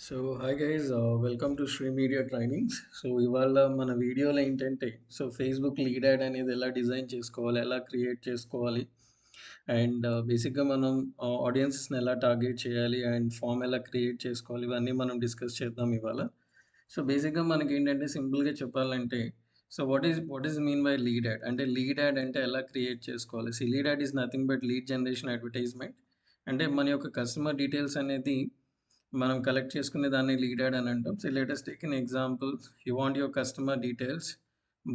Hi guys, welcome to Shri Media Trainings. ఇవాళ మన వీడియోలో ఏంటంటే ఫేస్బుక్ లీడ్ యాడ్ అనేది ఎలా డిజైన్ చేసుకోవాలి, ఎలా క్రియేట్ చేసుకోవాలి అండ్ బేసిక్గా మనం ఆడియన్సెస్ని ఎలా టార్గెట్ చేయాలి అండ్ ఫామ్ ఎలా క్రియేట్ చేసుకోవాలి ఇవన్నీ మనం డిస్కస్ చేద్దాం ఇవాళ. బేసిక్గా మనకి ఏంటంటే సింపుల్గా చెప్పాలంటే what is mean by lead add అంటే లీడ్ యాడ్ అంటే ఎలా క్రియేట్ చేసుకోవాలి. Lead add is nothing but lead generation advertisement. అంటే మన యొక్క కస్టమర్ డీటెయిల్స్ అనేది మనం కలెక్ట్ చేసుకునే దాన్ని లీడ్ యాడ్ అని అంటాం. Let us take an example. You want your customer details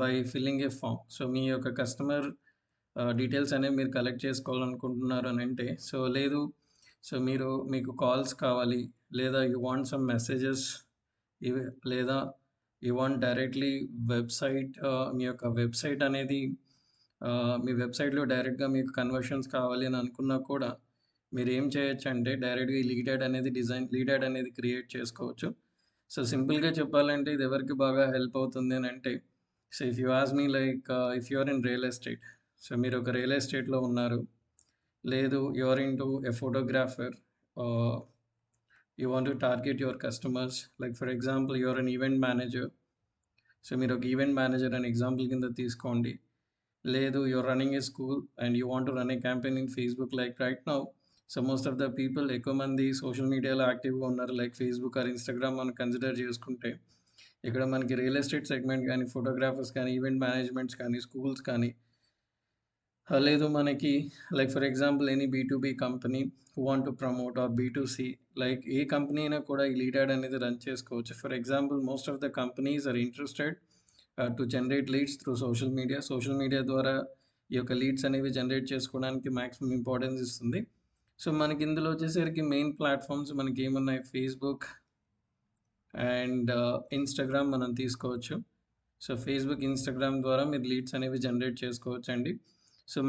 by filling a form. మీ యొక్క కస్టమర్ డీటెయిల్స్ అనేవి మీరు కలెక్ట్ చేసుకోవాలనుకుంటున్నారు అని అంటే లేదు. మీకు కాల్స్ కావాలి, లేదా యూ వాంట్ సమ్ మెసేజెస్, ఇవి లేదా యూ వాంట్ డైరెక్ట్లీ వెబ్సైట్, మీ యొక్క వెబ్సైట్ అనేది మీ వెబ్సైట్లో డైరెక్ట్గా మీకు కన్వర్షన్స్ కావాలి అని అనుకున్నా కూడా మీరు ఏం చేయొచ్చు అంటే డైరెక్ట్గా ఈ లీడ్ యాడ్ అనేది క్రియేట్ చేసుకోవచ్చు. సింపుల్గా చెప్పాలంటే ఇది ఎవరికి బాగా హెల్ప్ అవుతుంది అని అంటే if you ask me like if you are in real estate. మీరు ఒక రియల్ ఎస్టేట్లో ఉన్నారు, లేదు you are in to a photographer, you want to target your customers. Like for example you are an event manager. మీరు ఒక event manager అని example కింద తీసుకోండి. లేదు you are running a school and you want to run a campaign in Facebook. Like right now most of the people ఎక్కువ మంది social మీడియాలో యాక్టివ్గా ఉన్నారు, లైక్ ఫేస్బుక్ ఆర్ ఇన్స్టాగ్రామ్ మనం కన్సిడర్ చేసుకుంటే. ఇక్కడ మనకి రియల్ ఎస్టేట్ సెగ్మెంట్ కానీ, ఫోటోగ్రాఫర్స్ కానీ, ఈవెంట్ మేనేజ్మెంట్స్ కానీ, స్కూల్స్ కానీ, లేదు మనకి లైక్ ఫర్ ఎగ్జాంపుల్ ఎనీ బీ2బీ company who want to promote, or B two C, like a company అయినా కూడా ఈ లీడ్ యాడ్ అనేది రన్ చేసుకోవచ్చు. For example most of the companies are interested to generate leads through social media ద్వారా ఈ యొక్క leads అనేవి జనరేట్ చేసుకోవడానికి మ్యాక్సిమం ఇంపార్టెన్స్ ఇస్తుంది. మనకి ఇందులో వచ్చేసరికి మెయిన్ ప్లాట్ఫామ్స్ మనకి ఏమున్నాయి, ఫేస్బుక్ అండ్ ఇన్స్టాగ్రామ్ మనం తీసుకోవచ్చు. ఫేస్బుక్, ఇన్స్టాగ్రామ్ ద్వారా మీరు లీడ్స్ అనేవి జనరేట్ చేసుకోవచ్చు అండి.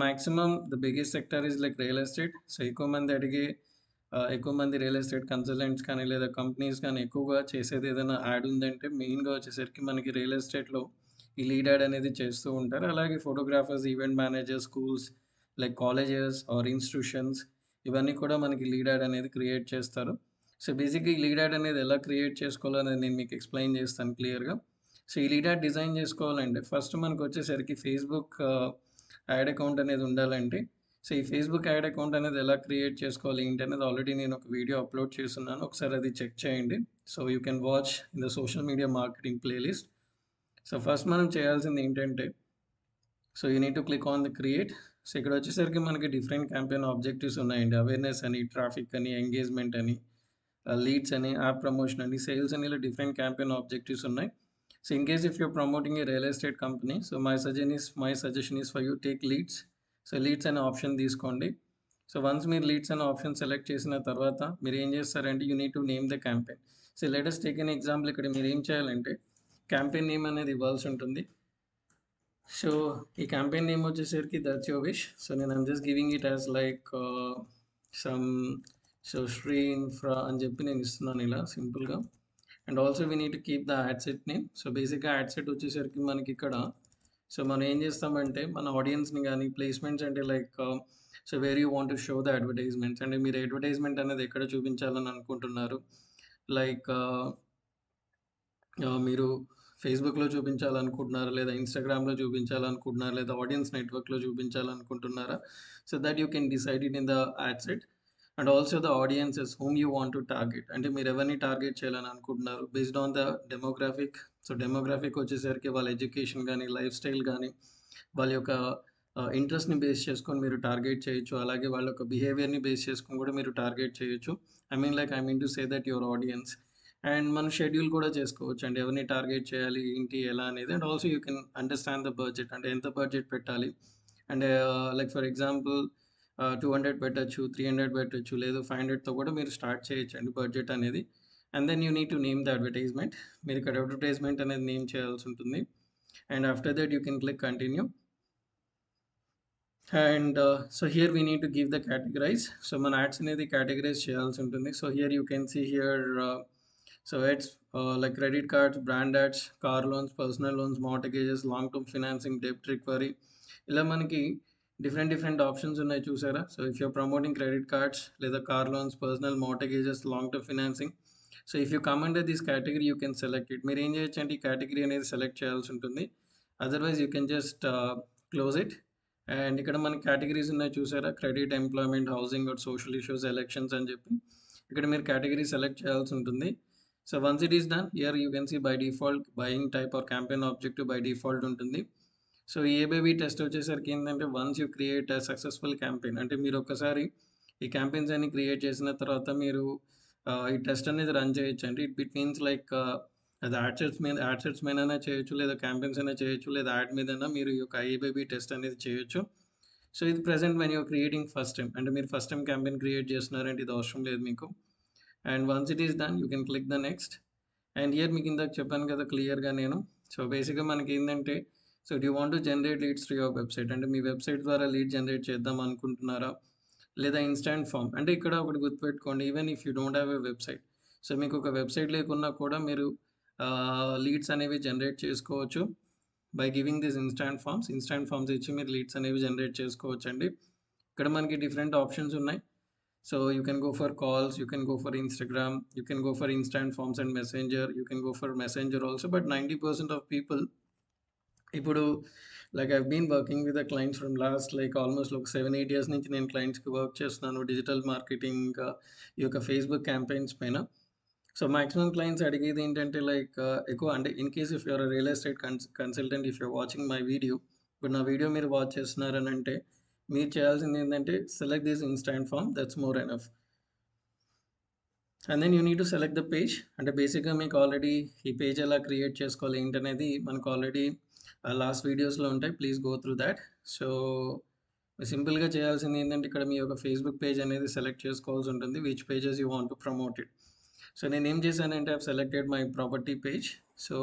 Maximum the biggest sector is like real estate. ఎక్కువ మంది రియల్ ఎస్టేట్ కన్సల్టెంట్స్ కానీ, లేదా కంపెనీస్ కానీ ఎక్కువగా చేసేది ఏదైనా యాడ్ ఉందంటే మెయిన్గా వచ్చేసరికి మనకి రియల్ ఎస్టేట్లో ఈ లీడ్ యాడ్ అనేది చేస్తూ ఉంటారు. అలాగే photographers, event managers, schools like colleges or institutions, ఇవన్నీ కూడా మనకి లీడ్ యాడ్ అనేది క్రియేట్ చేస్తారు. బేసిక్గా ఈ లీడ్ యాడ్ అనేది ఎలా క్రియేట్ చేసుకోవాలనేది నేను మీకు ఎక్స్ప్లెయిన్ చేస్తాను క్లియర్గా. ఈ లీడ్ యాడ్ డిజైన్ చేసుకోవాలంటే ఫస్ట్ మనకు వచ్చేసరికి ఫేస్బుక్ యాడ్ అకౌంట్ అనేది ఉండాలంటే ఈ ఫేస్బుక్ యాడ్ అకౌంట్ అనేది ఎలా క్రియేట్ చేసుకోవాలి ఏంటి అనేది ఆల్రెడీ నేను ఒక వీడియో అప్లోడ్ చేస్తున్నాను, ఒకసారి అది చెక్ చేయండి. You can watch in the social media marketing playlist. First మనం చేయాల్సింది ఏంటంటే you need to click on the create. ఇక్కడ వచ్చేసరికి మనకి డిఫరెంట్ క్యాంపెయిన్ ఆబ్జెక్టివ్స్ ఉన్నాయండి. అవేర్నెస్ అని, ట్రాఫిక్ అని, ఎంగేజ్మెంట్ అని, లీడ్స్ అని, యాప్ ప్రమోషన్ అని, సేల్స్ అని, ఇలా డిఫరెంట్ క్యాంపెయిన్ ఆబ్జెక్టివ్స్ ఉన్నాయి. In case if you're promoting A real estate company, my suggestion is for you take leads. Leads అనే ఆప్షన్ తీసుకోండి. వన్స్ మీరు లీడ్స్ అనే ఆప్షన్ సెలెక్ట్ చేసిన తర్వాత మీరు ఏం చేస్తారంటే you need to name the campaign. Let us take an example. ఇక్కడ మీరు ఏం చేయాలంటే క్యాంపెయిన్ నేమ్ అనేది ఇవ్వాల్సి ఉంటుంది. ఈ క్యాంపెయిన్ నేమ్ వచ్చేసరికి దట్స్ యువర్ విష్. నేను I'm just giving it as like some Sri Infra అని చెప్పి నేను ఇస్తున్నాను ఇలా సింపుల్గా. And also we need to keep the ad set name. బేసిక్గా యాడ్ సెట్ వచ్చేసరికి మనకి ఇక్కడ మనం ఏం చేస్తామంటే మన ఆడియన్స్ని కానీ ప్లేస్మెంట్స్ అంటే like where you want to show the advertisements, అంటే మీరు అడ్వర్టైజ్మెంట్ అనేది ఎక్కడ చూపించాలని అనుకుంటున్నారు. లైక్ మీరు ఫేస్బుక్లో చూపించాలనుకుంటున్నారా, లేదా ఇన్స్టాగ్రామ్లో చూపించాలనుకుంటున్నారా, లేదా ఆడియన్స్ నెట్వర్క్లో చూపించాలనుకుంటున్నారా. That you can decide it in the ad set. And also the audiences whom you want to target, అంటే మీరు ఎవరిని టార్గెట్ చేయాలని అనుకుంటున్నారు based on the demographic. Demographic వచ్చేసరికి వాళ్ళ ఎడ్యుకేషన్ కానీ, లైఫ్ స్టైల్ కానీ, వాళ్ళ యొక్క ఇంట్రెస్ట్ని బేస్ చేసుకొని మీరు టార్గెట్ చేయొచ్చు. అలాగే వాళ్ళ యొక్క బిహేవియర్ని బేస్ చేసుకొని కూడా మీరు టార్గెట్ చేయొచ్చు. I mean to say that your audience. And మనం షెడ్యూల్ కూడా చేసుకోవచ్చు అండి, ఎవరిని టార్గెట్ చేయాలి ఏంటి ఎలా అనేది. And also you can understand the budget, అంటే ఎంత బడ్జెట్ పెట్టాలి. అండ్ లైక్ ఫర్ ఎగ్జాంపుల్ 200 పెట్టచ్చు, 300 పెట్టచ్చు, లేదు 500తో కూడా మీరు స్టార్ట్ చేయొచ్చండి బడ్జెట్ అనేది. And then you need to name the advertisement. మీరు ఇక్కడ అడ్వర్టైజ్మెంట్ అనేది నేమ్ చేయాల్సి ఉంటుంది. And after that you can click continue. And here we need to give the categorize. మన యాడ్స్ అనేది categorize చేయాల్సి ఉంటుంది. Here you can see here it's like credit cards, brand ads, car loans, personal loans, mortgages, long term financing, debt recovery, ఇలా మనకి different options ఉన్నాయి చూసారా. If you're promoting credit cards, లేదా car loans, personal mortgages, long term financing, so if you come under this category you can select it. మీరు ఏం చేయొచ్చు అంటే ఈ కేటగిరీ అనేది సెలెక్ట్ చేయాల్సి ఉంటుంది. Otherwise you can just close it. And ఇక్కడ మనకి కేటగిరీస్ ఉన్నాయి చూసారా, credit, employment, housing, social issues, elections అని చెప్పి ఇక్కడ మీరు కేటగిరీ సెలెక్ట్ చేయాల్సి ఉంటుంది. So once it is done here you can see by default buying type or campaign objective by default ఉంటుంది. సో ఏబేబీ టెస్ట్ వచ్చేసరికి ఏంటంటే once you create a successful campaign, అంటే మీరు ఒక్కసారి ఈ క్యాంపెయిన్స్ అన్ని క్రియేట్ చేసిన తర్వాత మీరు ఈ టెస్ట్ అనేది రన్ చేయొచ్చండి. ఇట్ మీన్స్ లైక్ అది యాడ్సెట్స్ మీదైనా చేయొచ్చు, లేదా క్యాంపెయిన్స్ అయినా చేయొచ్చు, లేదా యాడ్ మీదైనా మీరు ఈ యొక్క ఏబేబీ టెస్ట్ అనేది చేయొచ్చు. సో ఇది present when you're creating first time, అంటే మీరు ఫస్ట్ టైం క్యాంపెయిన్ క్రియేట్ చేస్తున్నారంటే ఇది అవసరం లేదు మీకు. And once it is done you can click the next. And here మీకు ఇందాక చెప్పాను కదా క్లియర్గా నేను. సో బేసిక్గా మనకి ఏంటంటే, so do want to generate leads to your website, అంటే మీ వెబ్సైట్ ద్వారా లీడ్ జనరేట్ చేద్దాం అనుకుంటున్నారా, లేదా ఇన్స్టాంట్ ఫామ్. అంటే ఇక్కడ ఒకటి గుర్తుపెట్టుకోండి, even if you don't have a website, so మీకు ఒక వెబ్సైట్ లేకున్నా కూడా మీరు లీడ్స్ అనేవి జనరేట్ చేసుకోవచ్చు by giving this instant forms ఇచ్చి మీరు లీడ్స్ అనేవి జనరేట్ చేసుకోవచ్చు అండి. ఇక్కడ మనకి డిఫరెంట్ ఆప్షన్స్ ఉన్నాయి. So you can go for calls, you can go for Instagram, you can go for instant forms and messenger, you can go for messenger also. But 90% of people ఇప్పుడు like I've been working with the clients from last like almost ఒక 7-8 years నుంచి నేను క్లయింట్స్కి work చేస్తున్నాను digital marketing, ఈ యొక్క Facebook campaigns పైన. So maximum clients అడిగేది ఏంటంటే లైక్ ఎక్కువ, అంటే in case if you're real estate consultant, if you're watching my video, ఇప్పుడు నా వీడియో మీరు వాచ్ చేస్తున్నారని అంటే మీరు చేయాల్సింది ఏంటంటే select this instant form, that's more enough. And then you need to select the page, అంటే బేసిక్గా మీకు ఆల్రెడీ ఈ పేజ్ ఎలా క్రియేట్ చేసుకోవాలి ఏంటనేది మనకు ఆల్రెడీ లాస్ట్ వీడియోస్లో ఉంటాయి, please go through that. So సింపుల్గా చేయాల్సింది ఏంటంటే ఇక్కడ మీ యొక్క ఫేస్బుక్ పేజ్ అనేది సెలెక్ట్ చేసుకోవాల్సి ఉంటుంది, which pages you want to promote it. So నేను ఏం చేశానంటే I've selected my property page. So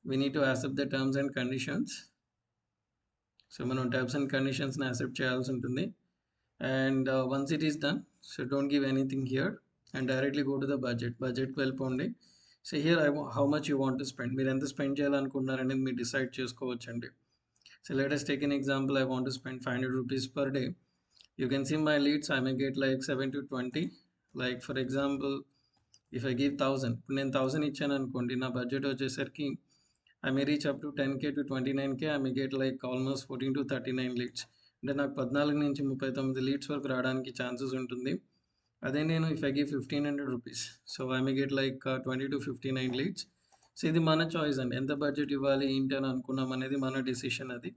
we need to accept the terms and conditions. So మనం టర్మ్స్ అండ్ కండిషన్స్ని యాక్సెప్ట్ చేయాల్సి ఉంటుంది. And once it is done, so don't give anything here and directly go to the బడ్జెట్కి వెళ్ళిపోండి. So here how much you want to spend, మీరు ఎంత spend చేయాలనుకుంటున్నారనేది మీరు డిసైడ్ చేసుకోవచ్చండి. So let us take an example. I want to spend 500 rupees per day. You can see my leads, I may get like 7 to 20. Like for example, if I give 1000, ఇప్పుడు నేను 1000 ఇచ్చాను అనుకోండి, నా budget వచ్చేసరికి I may reach up to 10K to 29K. I may get like almost 14 to 39 leads. అంటే నాకు 14 నుంచి 39 leads వరకు రావడానికి ఛాన్సెస్ ఉంటుంది. అదే నేను if I give 1500 rupees, so I may get like 20 to 59 leads. So ఇది మన చాయిస్ అండి, ఎంత బడ్జెట్ ఇవ్వాలి ఏంటి అని అనుకున్నాం అనేది మన డిసిషన్ అది.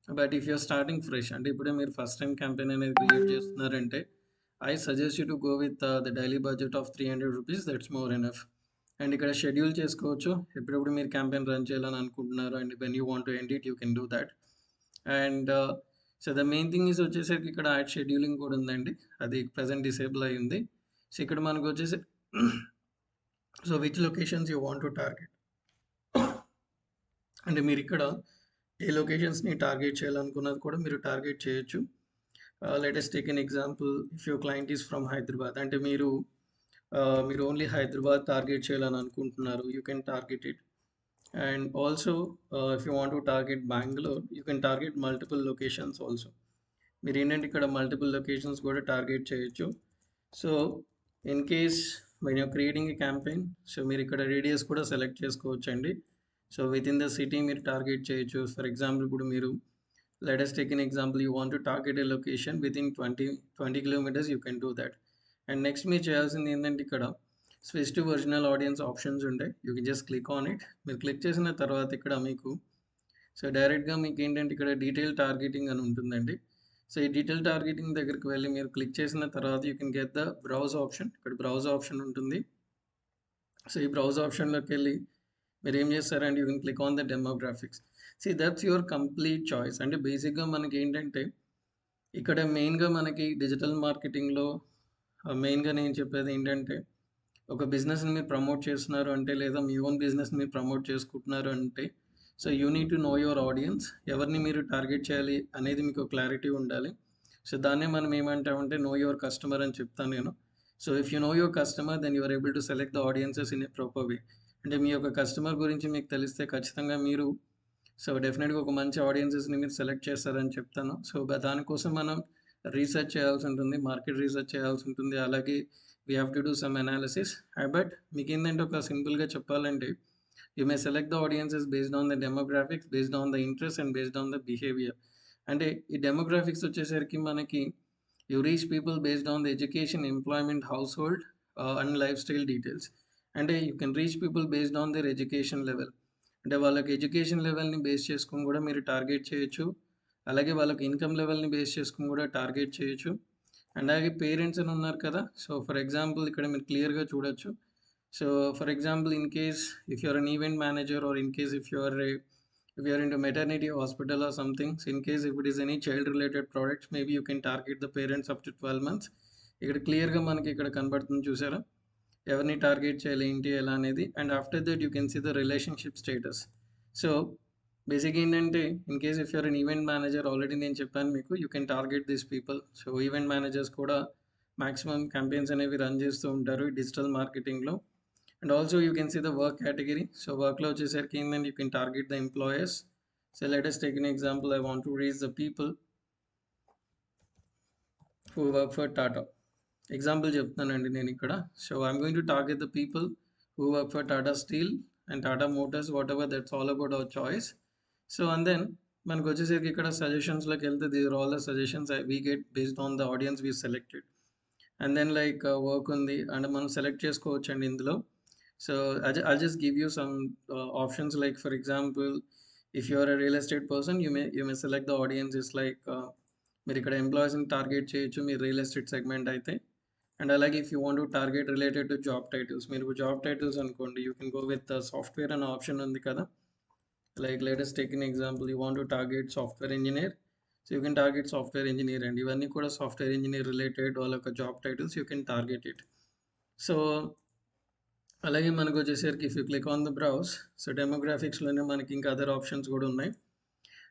But if you're starting fresh, అంటే ఇప్పుడే మీరు ఫస్ట్ టైం క్యాంపెయిన్ అనేది క్రియేట్ చేస్తున్నారంటే I suggest you to go with the daily budget of 300 rupees, that's more enough. And ఇక్కడ షెడ్యూల్ చేసుకోవచ్చు ఎప్పుడెప్పుడు మీరు క్యాంపెయిన్ రన్ చేయాలని అనుకుంటున్నారు, and when you want to end it you can do that. And so the main thing is వచ్చేసరికి ఇక్కడ add scheduling కూడా ఉందండి, అది ప్రజెంట్ డిసేబుల్ అయి ఉంది. సో ఇక్కడ మనకు వచ్చేసి so which locations you want to target, అంటే మీరు ఇక్కడ ఏ లొకేషన్స్ని టార్గెట్ చేయాలనుకున్నది కూడా మీరు టార్గెట్ చేయొచ్చు. Let's take an example, if your client is from Hyderabad, అంటే మీరు ఓన్లీ హైదరాబాద్ టార్గెట్ చేయాలని అనుకుంటున్నారు, you can target it. And also if you want to target Bengaluru, you can target multiple locations also. మీరు ఏంటంటే ఇక్కడ మల్టిపుల్ లొకేషన్స్ కూడా target చేయొచ్చు. So in case when you're creating a campaign, so మీరు ఇక్కడ radius కూడా సెలెక్ట్ చేసుకోవచ్చు అండి. So within the city మీరు టార్గెట్ చేయొచ్చు. ఫర్ ఎగ్జాంపుల్ ఇప్పుడు మీరు let us take an example, you want to target a location within 20 kilometers, you can do that. And next మీరు చేయాల్సింది ఏంటంటే ఇక్కడ switch to original audience options ఉంటాయి, you can just click on it. మీరు click చేసిన తర్వాత ఇక్కడ మీకు సో డైరెక్ట్గా మీకు ఏంటంటే ఇక్కడ డీటెయిల్ టార్గెటింగ్ అని ఉంటుందండి. సో ఈ డీటెయిల్ టార్గెటింగ్ దగ్గరికి వెళ్ళి మీరు క్లిక్ చేసిన తర్వాత you can get the browse option, ఇక్కడ బ్రౌజ్ ఆప్షన్ ఉంటుంది. సో ఈ బ్రౌజ్ ఆప్షన్లోకి వెళ్ళి మీరు ఏం చేస్తారంటే you can click on the demographics. See that's your complete choice. అంటే బేసిక్గా మనకి ఏంటంటే ఇక్కడ మెయిన్గా మనకి డిజిటల్ మార్కెటింగ్లో మెయిన్గా నేను చెప్పేది ఏంటంటే ఒక బిజినెస్ని మీరు ప్రమోట్ చేస్తున్నారు అంటే, లేదా మీ ఓన్ బిజినెస్ని మీరు ప్రమోట్ చేసుకుంటున్నారు అంటే, so you need to know your audience, ఎవరిని మీరు టార్గెట్ చేయాలి అనేది మీకు క్లారిటీ ఉండాలి. సో దాన్నే మనం ఏమంటామంటే నో యువర్ కస్టమర్ అని చెప్తాను నేను. So if you know your customer then you are able to select the audiences in a proper way. అంటే మీ యొక్క కస్టమర్ గురించి మీకు తెలిస్తే ఖచ్చితంగా మీరు సో డెఫినెట్గా ఒక మంచి ఆడియన్సెస్ని మీరు సెలెక్ట్ చేస్తారని చెప్తాను. సో దానికోసం మనం రీసెర్చ్ చేయాల్సి ఉంటుంది, మార్కెట్ రీసెర్చ్ చేయాల్సి ఉంటుంది. అలాగే we have to do some analysis. But మీకు ఏంటంటే ఒక సింపుల్గా చెప్పాలంటే you may select the audiences based on the demographics, based on the interest and based on the behaviour. అంటే ఈ డెమోగ్రాఫిక్స్ వచ్చేసరికి మనకి you reach people based on the education, employment, household and lifestyle details. అంటే you can reach people based on their education level. అంటే వాళ్ళకి education లెవెల్ని base చేసుకొని కూడా మీరు టార్గెట్ చేయొచ్చు. అలాగే వాళ్ళకి ఇన్కమ్ లెవెల్ని బేస్ చేసుకొని కూడా టార్గెట్ చేయొచ్చు. అండ్ అలాగే పేరెంట్స్ అని ఉన్నారు కదా, సో ఫర్ ఎగ్జాంపుల్ ఇక్కడ మీరు క్లియర్గా చూడొచ్చు. So for example, in case if you're an event manager, or in case if you're into maternity hospital or something, so in case if it is any child related products, maybe you can target the parents up to 12 months. ఇక్కడ క్లియర్గా మనకి ఇక్కడ కనబడుతుంది చూసారా, ఎవరిని target చేయాలి ఏంటి ఎలా అనేది. And after that you can see the relationship status. So basic ఏంటంటే, in case if you're an event manager, already నేను చెప్పాను మీకు, you can target this people. So event managers కూడా మాక్సిమం క్యాంపెయిన్స్ అనేవి రన్ చేస్తూ ఉంటారు డిజిటల్ మార్కెటింగ్లో. And also you can see the work category. So work lo vachesariki ఏంటంటే you can target the employers. So let us take an example. I want to reach the people who work for Tata. Example చెప్తానండి నేను ఇక్కడ. So I'm going to target the people who work for Tata Steel and Tata Motors, whatever, that's all about our choice. So and then మనకు వచ్చేసరికి ఇక్కడ సజెషన్స్లోకి వెళ్తే these are all the suggestions we get based on the audience we selected. And then like work ఉంది and మనం select చేసుకోవచ్చండి ఇందులో. So I'll just give you some options. Like for example, if you are a real estate person, you may select the audiences like మీరు ఇక్కడ ఎంప్లాయీస్ని target చేయొచ్చు మీరు real estate segment అయితే. అండ్ అలాగే if you want to target related to job titles, మీరు job titles అనుకోండి, you can go with software అనే ఆప్షన్ ఉంది కదా. Like let us take an example, you want to target software engineer, so you can target software engineer. And ఇవన్నీ కూడా software engineer related వాళ్ళ యొక్క job titles, you can target it. So అలాగే మనకు వచ్చేసరికి if you click on the browse, so డెమోగ్రాఫిక్స్లోనే మనకి ఇంకా అదర్ ఆప్షన్స్ కూడా ఉన్నాయి.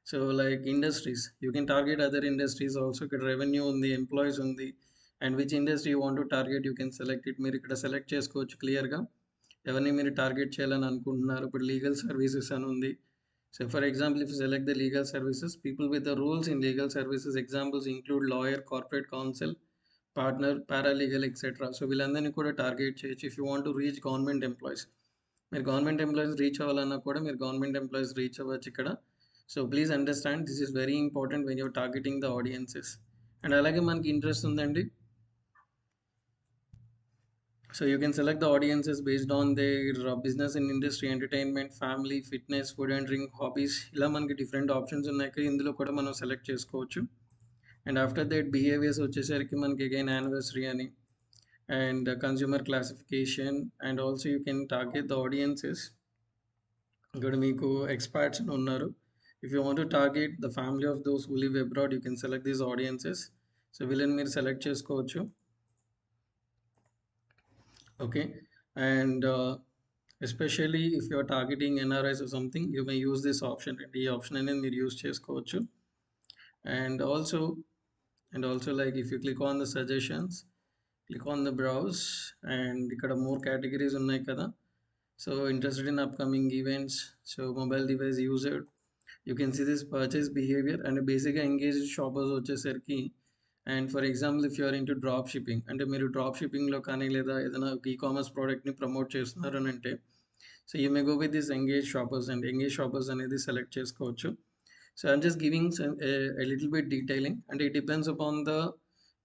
So like industries, you can target other industries also. ఇక్కడ రెవెన్యూ ఉంది, ఎంప్లాయీస్ ఉంది, and which industry you want to target you can select it. మీరు ఇక్కడ సెలెక్ట్ చేసుకోవచ్చు క్లియర్గా ఎవరిని మీరు టార్గెట్ చేయాలని అనుకుంటున్నారు. ఇప్పుడు లీగల్ సర్వీసెస్ అని ఉంది. So for example, if you select the legal services, people with the rules in legal services examples include lawyer, corporate counsel, partner, paralegal etcetera. So వీళ్ళందరినీ కూడా టార్గెట్ చేయొచ్చు. If you want to reach government employees, మీరు government employees reach అవ్వాలన్నా కూడా మీరు government employees reach అవ్వచ్చు ఇక్కడ. So please understand, this is very important when you're targeting the audiences. And అలాగే మనకి ఇంట్రెస్ట్ ఉందండి, so you can select the audiences based on their business in industry, entertainment, family, fitness, food and drink, hobbies. ఇలా మనకి different options ఉన్నాయి కదా, ఇందులో కూడా మనం సెలెక్ట్ చేసుకోవచ్చు. అండ్ ఆఫ్టర్ దట్ బిహేవియర్స్ వచ్చేసరికి మనకి అగైన్ యానివర్సరీ అని and consumer classification. And also you can target the audiences. ఇక్కడ మీకు expats అని ఉన్నారు. If you want to target the family of those who live abroad, you can select these audiences. So వీళ్ళని మీరు select చేసుకోవచ్చు. Okay. And especially if you are targeting NRIs or something, you may use this option. ఈ option అనేది మీరు use చేసుకోవచ్చు. And also like if you click on the suggestions, click on the browse, and ఇక్కడ more categories ఉన్నాయి కదా. So interested in upcoming events, so mobile device user, you can see this purchase behavior and basic engaged shoppers వచ్చేసరికి. And for example, if you are into drop shipping, అంటే మీరు drop షిప్పింగ్లో కానీ లేదా ఏదైనా ecommerce ప్రోడక్ట్ని ప్రమోట్ చేస్తున్నారు అని అంటే, so you may go with this engage shoppers. And engage shoppers అనేది సెలెక్ట్ చేసుకోవచ్చు. So I'm just giving little bit detailing, అంటే ఇట్ డిపెండ్స్ అపాన్ ద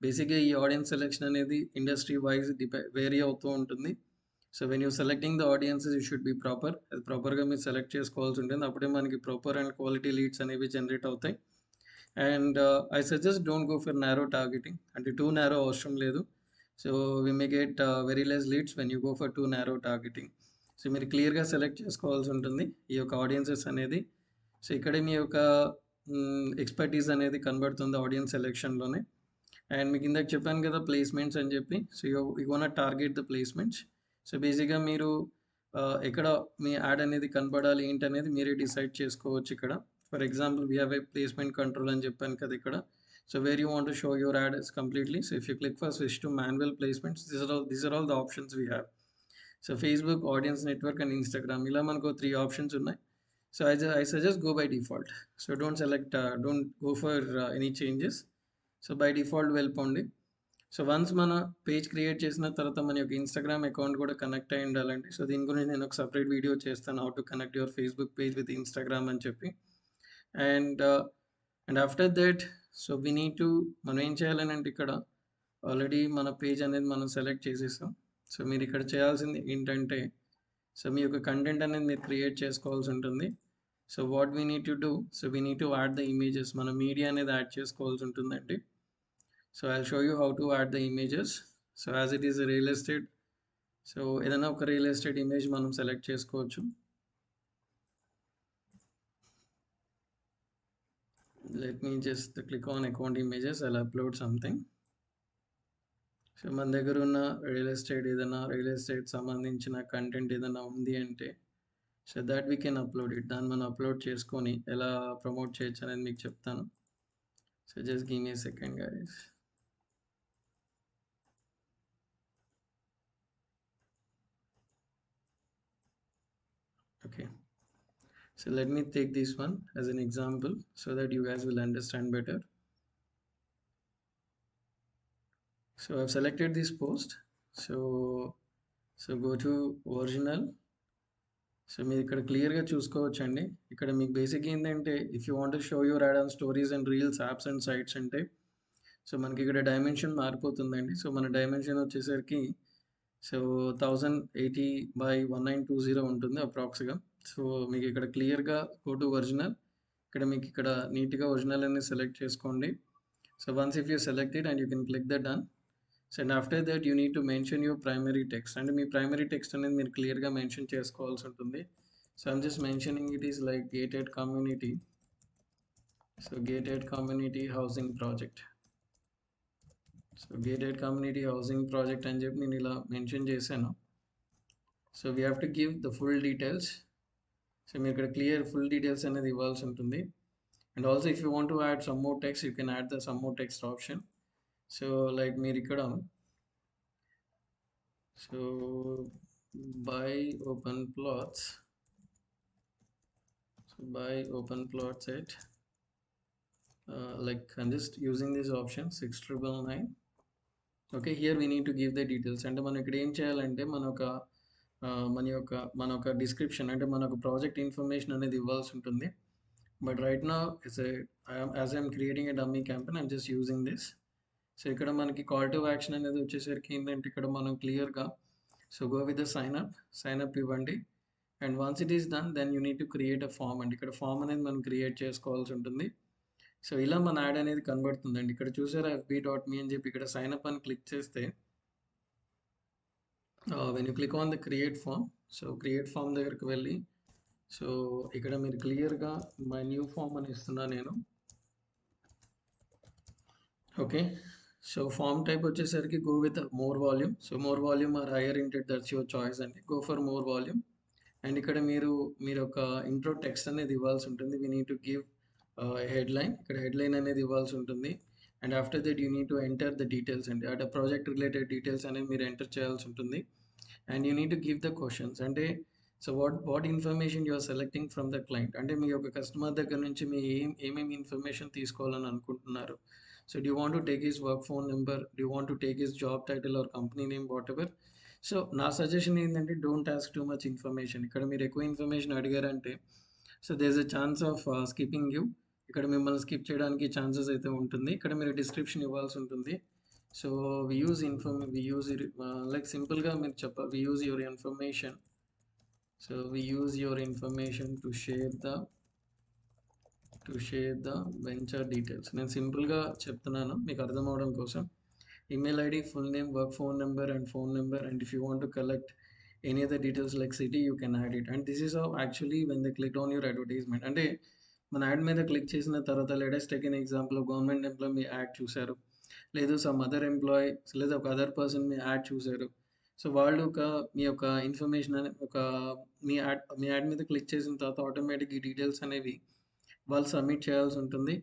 బేసిక్గా ఈ ఆడియన్స్ సెలెక్షన్ అనేది ఇండస్ట్రీ వైజ్ వేరీ అవుతూ ఉంటుంది. So when you selecting the audiences you should be proper. అది ప్రాపర్గా మీరు సెలెక్ట్ చేసుకోవాల్సి ఉంటుంది, అప్పుడే మనకి ప్రాపర్ అండ్ క్వాలిటీ లీడ్స్ అనేవి జనరేట్ అవుతాయి. And I suggest don't go for narrow targeting, అంటే టూ నారో అవసరం లేదు. So we may get very less leads when you go for two narrow targeting. So మీరు క్లియర్గా సెలెక్ట్ చేసుకోవాల్సి ఉంటుంది ఈ యొక్క ఆడియన్సెస్ అనేది. సో ఇక్కడే మీ యొక్క ఎక్స్పర్టీస్ అనేది కనబడుతుంది ఆడియన్స్ సెలెక్షన్లోనే. అండ్ మీకు ఇందాక చెప్పాను కదా ప్లేస్మెంట్స్ అని చెప్పి. So you gonna target the placements. So బేసిక్గా మీరు ఎక్కడ మీ యాడ్ అనేది కనపడాలి ఏంటి అనేది మీరే డిసైడ్ చేసుకోవచ్చు ఇక్కడ. For example, we have a placement control అని చెప్పాను కదా ఇక్కడ. So where you want to show your ad is completely. So if you click for switch to manual placements, these are all the options we have. So Facebook, audience network and Instagram, ఇలా మనకు 3 options ఉన్నాయి. So I suggest go by default. So don't go for any changes. So by default వెళ్ళిపోండి. So once మన page create చేసిన తర్వాత మన యొక్క Instagram account కూడా కనెక్ట్ అయ్యి ఉండాలండి. సో దీని గురించి నేను ఒక సెపరేట్ వీడియో చేస్తాను. How to connect your Facebook page with Instagram అని చెప్పి. And after that so we need to మనం ఏం చేయాలనంటే ఇక్కడ ఆల్రెడీ మన పేజ్ అనేది మనం సెలెక్ట్ చేసేసాం. సో మీరు ఇక్కడ చేయాల్సింది ఏంటంటే సో మీ యొక్క కంటెంట్ అనేది మీరు క్రియేట్ చేసుకోవాల్సి ఉంటుంది. So what we need to do so we need to add the images మన మీడియా అనేది యాడ్ చేసుకోవాల్సి ఉంటుందండి. So I show you how to add the images. So as it is real estate so ఏదైనా ఒక real estate image మనం select చేసుకోవచ్చు. Let me just click on account images. I'll upload something. So మన దగ్గర ఉన్న real estate సంబంధించిన content ఏదైనా ఉంది అంటే so that we can upload it. దాన్ని మనం అప్లోడ్ చేసుకొని ఎలా ప్రమోట్ చేయొచ్చు అనేది మీకు చెప్తాను. So just give me a second guys. Okay, so let me take this one as an example so that you guys will understand better. So I've selected this post. So go to original. So మీరు ఇక్కడ క్లియర్గా చూసుకోవచ్చండి. ఇక్కడ మీకు basic ఏంటంటే if you want to show your ad on stories and reels apps and sites అంటే so మనకి ఇక్కడ డైమెన్షన్ మారిపోతుందండి. సో మన డైమెన్షన్ వచ్చేసరికి సో 1080 by 1920 ఉంటుంది అప్రాక్స్గా. సో మీకు ఇక్కడ క్లియర్గా గో టు ఒరిజినల్. ఇక్కడ మీకు ఇక్కడ నీట్గా ఒరిజినల్ అనేది సెలెక్ట్ చేసుకోండి. So once if you selected and you can click the done. So and after that you need to mention your primary text. అంటే మీ ప్రైమరీ టెక్స్ట్ అనేది మీరు క్లియర్గా మెన్షన్ చేసుకోవాల్సి ఉంటుంది. So I'm just mentioning it is like gated community. So gated community housing project. So gated community housing project అని చెప్పి నేను ఇలా మెన్షన్ చేశాను. So we have to give the full details. So మీరు ఇక్కడ క్లియర్ ఫుల్ డీటెయిల్స్ అనేది ఇవ్వాల్సి ఉంటుంది. And also if you want to add some more text you can add the sum more text option. So like మీరు ఇక్కడ so buy open plots. So buy open plots at like I'm just using this option 6999. Okay, here we need to give the details. అంటే మనం ఇక్కడ ఏం చేయాలంటే మన యొక్క description అంటే మన ఒక ప్రాజెక్ట్ ఇన్ఫర్మేషన్ అనేది ఇవ్వాల్సి ఉంటుంది. But right now as I'm creating a dummy campaign I'm just using this. So ఇక్కడ మనకి కాల్ టు యాక్షన్ అనేది వచ్చేసరికి ఏంటంటే ఇక్కడ మనం క్లియర్గా so go with the sign up ఇవ్వండి. And once it is done then you need to create a form అండి. ఇక్కడ ఫామ్ అనేది మనం క్రియేట్ చేసుకోవాల్సి ఉంటుంది. సో ఇలా మన యాడ్ అనేది కనబడుతుందండి. ఇక్కడ చూసారా fb.me అని చెప్పి ఇక్కడ సైన్ అప్ అని క్లిక్ చేస్తే when you click on the create form so create form దగ్గరికి వెళ్ళి సో ఇక్కడ మీరు క్లియర్గా మై న్యూ ఫామ్ అని ఇస్తున్నా నేను. ఓకే, సో ఫామ్ టైప్ వచ్చేసరికి go with more volume. So more volume or higher intent that's your choice అండి. Go for more volume. And ఇక్కడ మీరు ఒక ఇంట్రో టెక్స్ట్ అనేది ఇవ్వాల్సి ఉంటుంది. We need to give headline. ఇక్కడ హెడ్లైన్ అనేది ఇవ్వాల్సి ఉంటుంది. And after that you need to enter the details అండి. అంటే ప్రాజెక్ట్ రిలేటెడ్ డీటెయిల్స్ అనేది మీరు ఎంటర్ చేయాల్సి ఉంటుంది. And you need to give the questions. అంటే so what information you are selecting from the client. అంటే మీ యొక్క కస్టమర్ దగ్గర నుంచి మీ ఏమేమి ఇన్ఫర్మేషన్ తీసుకోవాలని అనుకుంటున్నారు. So do you want to take his work phone number, do you want to take his job title or company name whatever. So నా suggestion ఏంటంటే don't ask too much information. ఇక్కడ మీరు ఎక్కువ information అడిగారంటే so there is a chance of skipping you. ఇక్కడ మిమ్మల్ని skip చేయడానికి chances అయితే ఉంటుంది. ఇక్కడ మీరు డిస్క్రిప్షన్ ఇవ్వాల్సి ఉంటుంది. సో వి యూజ్ లైక్ సింపుల్గా మీరు we use your information. So we use your information to share the venture details. నేను సింపుల్గా చెప్తున్నాను మీకు అర్థం అవడం కోసం. Email ID, full name, work phone number and phone number, and if you want to collect any other details like city you can add it. And this is how actually when they clicked on your advertisement అంటే మన add మీద click చేసిన తర్వాత let's take an example government employee మీ ad చూశారు, లేదు some other employee లేదా ఒక అదర్ పర్సన్ మీ యాడ్ చూశారు. సో వాళ్ళు మీ యొక్క ఇన్ఫర్మేషన్ అనే మీ యాడ్ మీద క్లిక్ చేసిన తర్వాత ఆటోమేటిక్ ఈ డీటెయిల్స్ అనేవి వాళ్ళు సబ్మిట్ చేయాల్సి ఉంటుంది.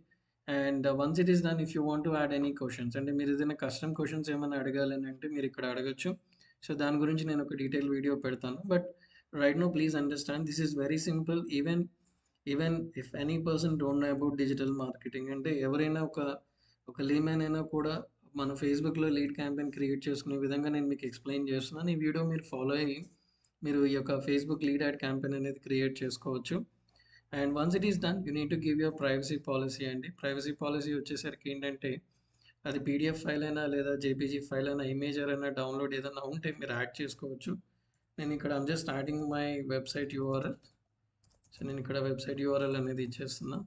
And once it is done if you want to add any questions అంటే మీరు ఏదైనా కస్టమ్ క్వశ్చన్స్ ఏమైనా అడగాలి అంటే మీరు ఇక్కడ అడగచ్చు. సో దాని గురించి నేను ఒక డీటెయిల్ వీడియో పెడతాను. But right now please understand this is very simple. Even if any person don't know about digital marketing అంటే ఎవరైనా ఒక లేమన్ అయినా కూడా మన ఫేస్‌బుక్‌లో లీడ్ క్యాంపెయిన్ క్రియేట్ చేసుకునే విధంగా నేను మీకు ఎక్స్‌ప్లెయిన్ చేస్తున్నాను. ఈ వీడియో మీరు ఫాలో అయ్యి మీరు ఈ యొక్క ఫేస్‌బుక్ లీడ్ యాడ్ క్యాంపెయిన్ అనేది క్రియేట్ చేసుకోవచ్చు. And once it is done you need to give your privacy policy అండి. ప్రైవసీ పాలిసీ వచ్చేసరికి ఏంటంటే అది పీడీఎఫ్ ఫైల్ అయినా లేదా జేపీజీ ఫైల్ అయినా ఇమేజర్ అయినా డౌన్లోడ్ ఏదైనా ఉంటే మీరు యాడ్ చేసుకోవచ్చు. నేను ఇక్కడ I'm just adding my website URL. So నేను ఇక్కడ వెబ్‌సైట్ యూఆర్ఎల్ అనేది ఇచ్చేస్తున్నా.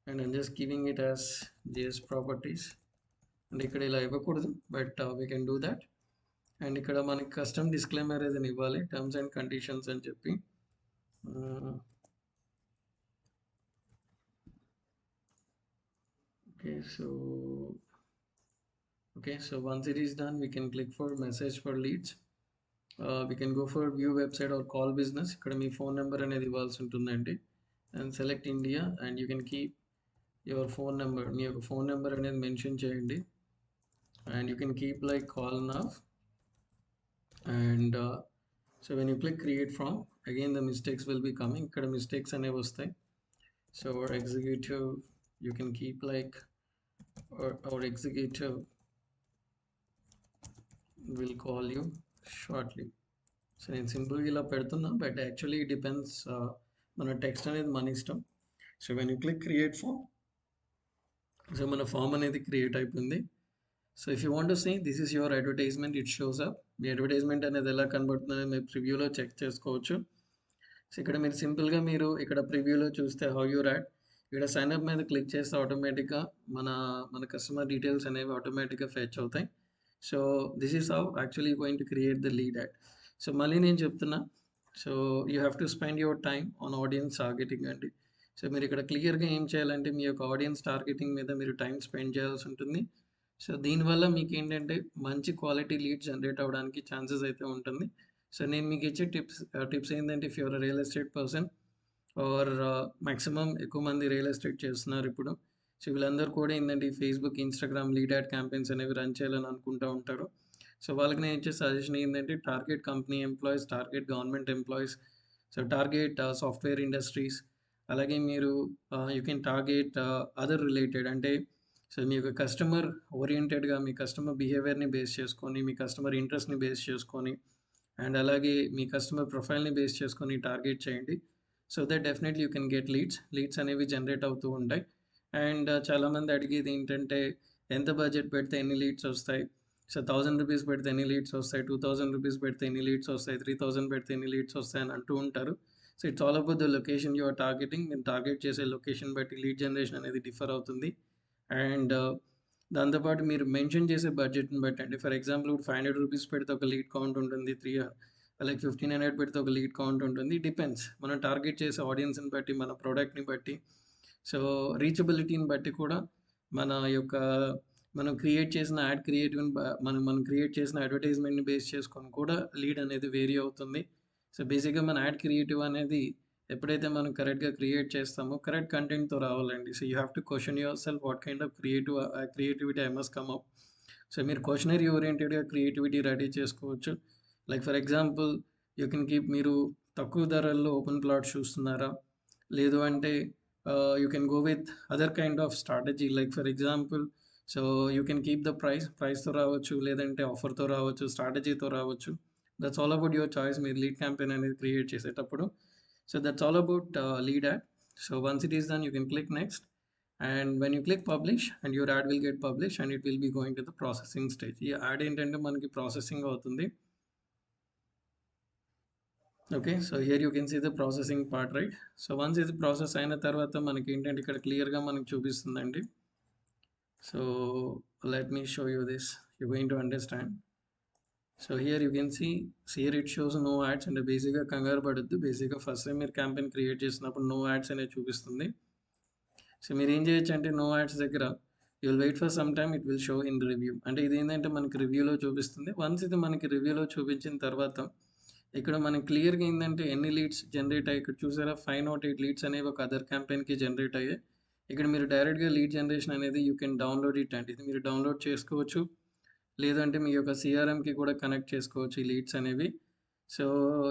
And I'm just giving it as JS properties. And ఇక్కడ ఇలా ఇవ్వకూడదు but we can do that. And ఇక్కడ మనకి కస్టమ్ డిస్క్లైమర్ ఏదైనా ఇవ్వాలి, టర్మ్స్ అండ్ కండిషన్స్ అని చెప్పి. Okay, so once it is done, we can click for message for leads. We can go for view website or call business. ఇక్కడ మీ phone number అనేది ఇవ్వాల్సి ఉంటుందండి. And select India and you can keep your phone number, మీ యొక్క phone number అనేది mention చేయండి. And you can keep like call now. And so when you click create form, again the mistakes will be coming. ఇక్కడ mistakes అనేవి వస్తాయి. So executive you can keep like our executive will call you shortly. So నేను సింపుల్గా ఇలా పెడుతున్నా but actually depends, మన text అనేది మన ఇష్టం. So when you click create form, so మన ఫామ్ అనేది క్రియేట్ అయిపోయింది. So if you want to see this is your advertisement, it shows up. మీ అడ్వర్టైజ్మెంట్ అనేది ఎలా కనబడుతుందని మీరు ప్రివ్యూలో చెక్ చేసుకోవచ్చు. సో ఇక్కడ మీరు సింపుల్గా మీరు ఇక్కడ ప్రివ్యూలో చూస్తే హౌ యూ యాడ్, ఇక్కడ సైన్అప్ మీద క్లిక్ చేస్తే ఆటోమేటిక్గా మన మన కస్టమర్ డీటెయిల్స్ అనేవి ఆటోమేటిక్గా ఫెచ్ అవుతాయి. So this is how actually going to create the lead add. So మళ్ళీ నేను చెప్తున్నా, so you have to spend your time on audience targeting అండి. సో మీరు ఇక్కడ క్లియర్గా ఏం చేయాలంటే మీ యొక్క ఆడియన్స్ టార్గెటింగ్ మీద మీరు టైం స్పెండ్ చేయాల్సి ఉంటుంది. సో దీనివల్ల మీకు ఏంటంటే మంచి క్వాలిటీ లీడ్ జనరేట్ అవ్వడానికి ఛాన్సెస్ అయితే ఉంటుంది. సో నేను మీకు ఇచ్చే టిప్స్ ఏంటంటే if your real estate person are maximum ఎక్కువ మంది రియల్ ఎస్టేట్ చేస్తున్నారు ఇప్పుడు. సో వీళ్ళందరూ కూడా ఏంటంటే Facebook, Instagram lead add campaigns అనేవి రన్ చేయాలని అనుకుంటూ ఉంటారు. సో వాళ్ళకి నేను ఇచ్చే సజెషన్ ఏంటంటే target company employees, target government employees, so target software industries, అలాగే మీరు you can target other related. అంటే సో మీ యొక్క కస్టమర్ ఓరియంటెడ్గా మీ కస్టమర్ బిహేవియర్ని బేస్ చేసుకొని, మీ కస్టమర్ ఇంట్రెస్ట్ని బేస్ చేసుకొని, అండ్ అలాగే మీ కస్టమర్ ప్రొఫైల్ని బేస్ చేసుకొని టార్గెట్ చేయండి. So that definitely you can get leads అనేవి జనరేట్ అవుతూ ఉంటాయి. అండ్ చాలామంది అడిగేది ఏంటంటే ఎంత బడ్జెట్ పెడితే ఎన్ని లీడ్స్ వస్తాయి. సో 1000 రూపీస్ పెడితే ఎన్ని లీడ్స్ వస్తాయి, 2000 రూపీస్ పెడితే ఎన్ని లీడ్స్ వస్తాయి, 3000 పెడితే ఎన్ని లీడ్స్ వస్తాయి అని అంటూ ఉంటారు. So it's all about the location you are targeting. మీరు టార్గెట్ చేసే లొకేషన్ బట్టి లీడ్ జనరేషన్ అనేది డిఫర్ అవుతుంది. అండ్ దాంతోపాటు మీరు మెన్షన్ చేసే బడ్జెట్ని బట్టి అండి. ఫర్ ఎగ్జాంపుల్ ఇప్పుడు 500 రూపీస్ పెడితే ఒక లీడ్ కౌంట్ ఉంటుంది, లైక్ 1500 పెడితే ఒక లీడ్ కౌంట్ ఉంటుంది. డిపెండ్స్ మనం టార్గెట్ చేసే ఆడియన్స్ని బట్టి, మన ప్రోడక్ట్ని బట్టి, సో రీచబిలిటీని బట్టి కూడా మన యొక్క మనం క్రియేట్ చేసిన యాడ్ క్రియేటివ్ని మనం క్రియేట్ చేసిన అడ్వర్టైజ్మెంట్ని బేస్ చేసుకొని కూడా లీడ్ అనేది వేరీ అవుతుంది. సో బేసిక్గా మన యాడ్ క్రియేటివ్ అనేది ఎప్పుడైతే మనం కరెక్ట్గా క్రియేట్ చేస్తామో కరెక్ట్ కంటెంట్తో రావాలండి. So you have to question yourself what kind of creativity I must come up. So మీరు క్వశ్చనరీ ఓరియంటెడ్గా క్రియేటివిటీ రెడీ చేసుకోవచ్చు. Like for example you can keep, మీరు తక్కువ ధరల్లో ఓపెన్ ప్లాట్స్ చూస్తున్నారా, లేదు అంటే you can go with other kind of strategy. Like for example so you can keep the ప్రైస్తో రావచ్చు, లేదంటే ఆఫర్తో రావచ్చు, స్ట్రాటజీతో రావచ్చు. That's all about your choice మీరు లీడ్ క్యాంపెయిన్ అనేది క్రియేట్ చేసేటప్పుడు. So that's all about lead add. So once it is done you can click next, and when you click publish and your ad will get published and it will be going to the processing stage. ఈ ad ఏంటంటే మనకి processing అవుతుంది. Okay, so here you can see the processing part, right. So once ఇది process అయిన తర్వాత మనకి ఏంటంటే ఇక్కడ క్లియర్గా మనకి చూపిస్తుందండి. So let me show you this, you going to understand. So here you can see here it shows no ads. అంటే బేసిక్గా కంగారు పడద్దు, బేసిక్గా ఫస్ట్ టైం మీరు క్యాంపెయిన్ క్రియేట్ చేసినప్పుడు నో యాడ్స్ అనేది చూపిస్తుంది. సో మీరు ఏం చేయొచ్చు అంటే నో యాడ్స్ దగ్గర you will wait for some time, it will show in review. అంటే ఇది ఏంటంటే మనకి రివ్యూలో చూపిస్తుంది. వన్స్ ఇది మనకి రివ్యూలో చూపించిన తర్వాత ఇక్కడ మనకి క్లియర్గా ఏంటంటే ఎన్ని లీడ్స్ జనరేట్ అయ్యి, ఇక్కడ చూసారా 508 లీడ్స్ అనేవి ఒక అదర్ క్యాంపెయిన్కి జనరేట్ అయ్యాయి. ఇక్కడ మీరు డైరెక్ట్గా లీడ్ జనరేషన్ అనేది యూ కెన్ డౌన్లోడ్ ఇట్ అండి. ఇది మీరు డౌన్లోడ్ చేసుకోవచ్చు, లేదంటే మీ యొక్క సిఆర్ఎంకి కూడా కనెక్ట్ చేసుకోవచ్చు ఈ లీడ్స్ అనేవి. So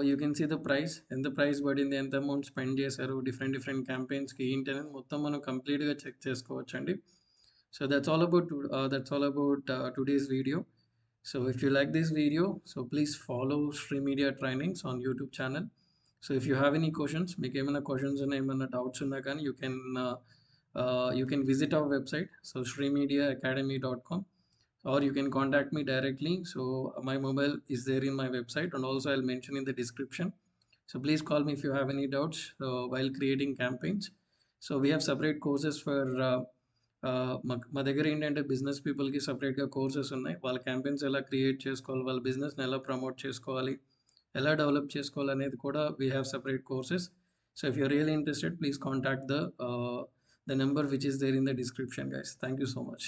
you can see the price, ఎంత ప్రైస్ పడింది, ఎంత అమౌంట్ స్పెండ్ చేశారు డిఫరెంట్ క్యాంపెయిన్స్కి ఏంటి అనేది మొత్తం మనం కంప్లీట్గా చెక్ చేసుకోవచ్చు అండి. So that's all about today's video. So if you like this video, so please follow Sri Media Trainings on YouTube channel. So if you have any questions, make ఏమైనా questions and ఏమైనా doubts ఉన్నా కానీ you can visit our website, so srimediaacademy.com, or you can contact me directly. So my mobile is there in my website, and also I'll mention in the description. So please call me if you have any doubts while creating campaigns. So we have separate courses for మా దగ్గర ఏంటంటే business పీపుల్కి సపరేట్గా courses ఉన్నాయి. వాళ్ళ campaigns ఎలా create చేసుకోవాలి, వాళ్ళ బిజినెస్ని ఎలా ప్రమోట్ చేసుకోవాలి, ఎలా డెవలప్ చేసుకోవాలి అనేది కూడా we have separate courses. So if you're really interested, please contact the number which is there in the description, guys. Thank you so much.